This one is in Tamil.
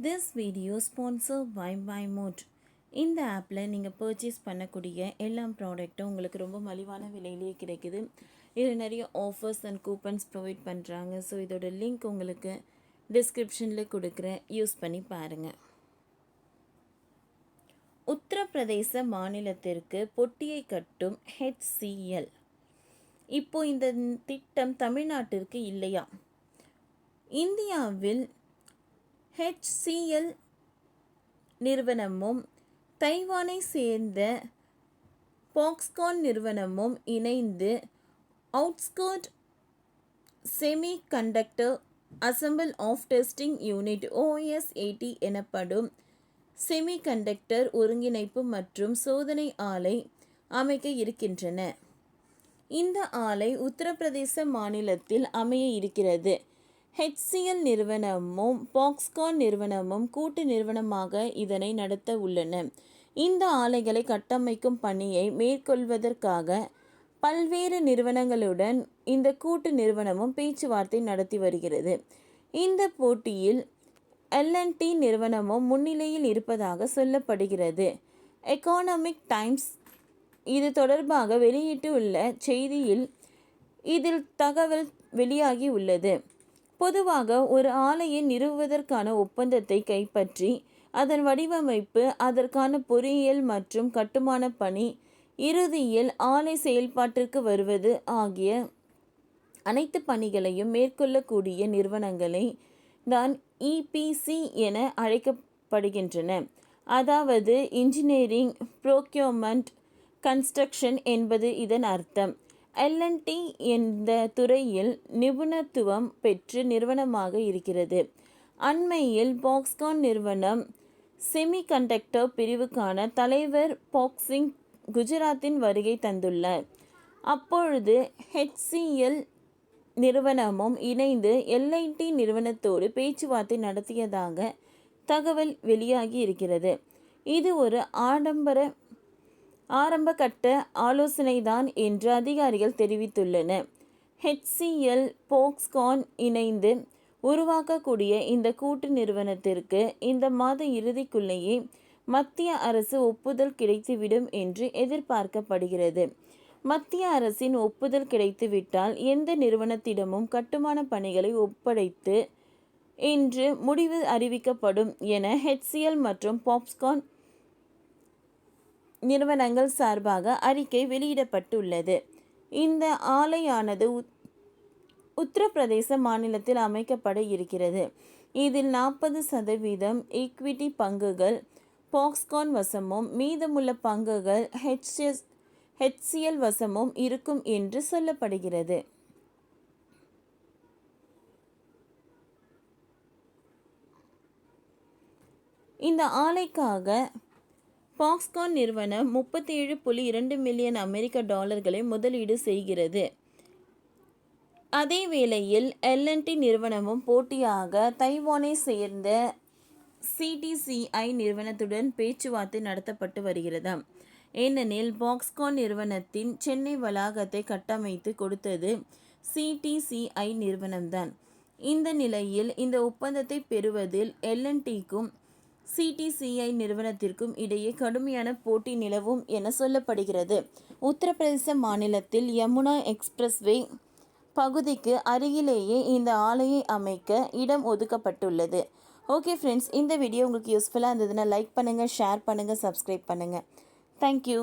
This video sponsored by Buymote. இந்த ஆப்பில் நீங்கள் பர்ச்சேஸ் பண்ணக்கூடிய எல்லா ப்ராடக்ட்டும் உங்களுக்கு ரொம்ப மலிவான விலையிலேயே கிடைக்குது. இதில் நிறைய ஆஃபர்ஸ் அண்ட் கூப்பன்ஸ் ப்ரொவைட் பண்ணுறாங்க. ஸோ இதோட லிங்க் உங்களுக்கு டிஸ்கிரிப்ஷனில் கொடுக்குறேன், யூஸ் பண்ணி பாருங்கள். உத்தரப்பிரதேச மாநிலத்திற்கு பொட்டியை கட்டும் HCL. இப்போ இந்த திட்டம் தமிழ்நாட்டிற்கு இல்லையா? இந்தியாவில் HCL நிறுவனமும் தைவானை சேர்ந்த பாக்ஸ்கான் நிறுவனமும் இணைந்து outsourced semiconductor assemble of testing unit OSAT எனப்படும் செமி கண்டக்டர் ஒருங்கிணைப்பு மற்றும் சோதனை ஆலை அமைக்க இருக்கின்றன. இந்த ஆலை உத்தரப்பிரதேச மாநிலத்தில் அமைய இருக்கிறது. HCL நிறுவனமும் பாக்ஸ்கான் நிறுவனமும் கூட்டு நிறுவனமாக இதனை நடத்த உள்ளன. இந்த ஆலைகளை கட்டமைக்கும் பணியை மேற்கொள்வதற்காக பல்வேறு நிறுவனங்களுடன் இந்த கூட்டு நிறுவனமும் பேச்சுவார்த்தை நடத்தி வருகிறது. இந்த போட்டியில் L&T நிறுவனமும் முன்னிலையில் இருப்பதாக சொல்லப்படுகிறது. எக்கானமிக் டைம்ஸ் இது தொடர்பாக வெளியிட்டுள்ள செய்தியில் இதில் தகவல் வெளியாகி உள்ளது. பொதுவாக ஒரு ஆலையை நிறுவுவதற்கான ஒப்பந்தத்தை கைப்பற்றி அதன் வடிவமைப்பு, அதற்கான பொறியியல் மற்றும் கட்டுமான பணி, இறுதியில் ஆலை செயல்பாட்டிற்கு வருவது ஆகிய அனைத்து பணிகளையும் மேற்கொள்ளக்கூடிய நிறுவனங்களை தான் EPC என அழைக்கப்படுகின்றன. அதாவது இன்ஜினியரிங், ப்ரோக்யூர்மெண்ட், கன்ஸ்ட்ரக்ஷன் என்பது இதன் அர்த்தம். L&T என்ற துறையில் நிபுணத்துவம் பெற்ற நிறுவனமாக இருக்கிறது. அண்மையில் பாக்ஸ்கான் நிறுவனம் செமி கண்டக்டர் பிரிவுக்கான தலைவர் பாக்சிங் குஜராத்தின் வருகை தந்துள்ளார். அப்பொழுது HCL நிறுவனமும் இணைந்து L&T நிறுவனத்தோடு பேச்சுவார்த்தை நடத்தியதாக தகவல் வெளியாகி இருக்கிறது. இது ஒரு ஆரம்ப கட்ட ஆலோசனைதான் என்று அதிகாரிகள் தெரிவித்துள்ளனர். HCL பாக்ஸ்கான் இணைந்து உருவாக்கக்கூடிய இந்த கூட்டு நிறுவனத்திற்கு இந்த மாத இறுதிக்குள்ளேயே மத்திய அரசு ஒப்புதல் கிடைத்துவிடும் என்று எதிர்பார்க்கப்படுகிறது. மத்திய அரசின் ஒப்புதல் கிடைத்துவிட்டால் எந்த நிறுவனத்திடமும் கட்டுமான பணிகளை ஒப்படைத்து என்று முடிவு அறிவிக்கப்படும் என HCL மற்றும் பாக்ஸ்கான் நிறுவனங்கள் சார்பாக அறிக்கை வெளியிடப்பட்டுள்ளது. இந்த ஆலையானது உத்தரப்பிரதேச மாநிலத்தில் அமைக்கப்பட இருக்கிறது. இதில் 40% ஈக்விட்டி பங்குகள் பாக்ஸ்கான் வசமும் மீதமுள்ள பங்குகள் HCL வசமும் இருக்கும் என்று சொல்லப்படுகிறது. இந்த ஆலைக்காக பாக்ஸ்கான் நிறுவனம் $37.2 மில்லியன் அமெரிக்க முதலீடு செய்கிறது. அதே வேளையில் L&T நிறுவனமும் போட்டியாக தைவானை சேர்ந்த CTCI நிறுவனத்துடன் பேச்சுவார்த்தை நடத்தப்பட்டு வருகிறது. ஏனெனில் பாக்ஸ்கான் நிறுவனத்தின் சென்னை வளாகத்தை கட்டமைத்து கொடுத்தது CTCI நிறுவனம்தான். இந்த நிலையில் இந்த ஒப்பந்தத்தை பெறுவதில் L&Tக்கும் CTCI நிறுவனத்திற்கும் இடையே கடுமையான போட்டி நிலவும் என சொல்லப்படுகிறது. உத்தரப்பிரதேச மாநிலத்தில் யமுனா எக்ஸ்பிரஸ்வே பகுதிக்கு அருகிலேயே இந்த ஆலையை அமைக்க இடம் ஒதுக்கப்பட்டுள்ளது. ஓகே ஃப்ரெண்ட்ஸ், இந்த வீடியோ உங்களுக்கு யூஸ்ஃபுல்லாக இருந்ததுன்னா லைக் பண்ணுங்கள், ஷேர் பண்ணுங்கள், சப்ஸ்கிரைப் பண்ணுங்கள். தேங்க்யூ.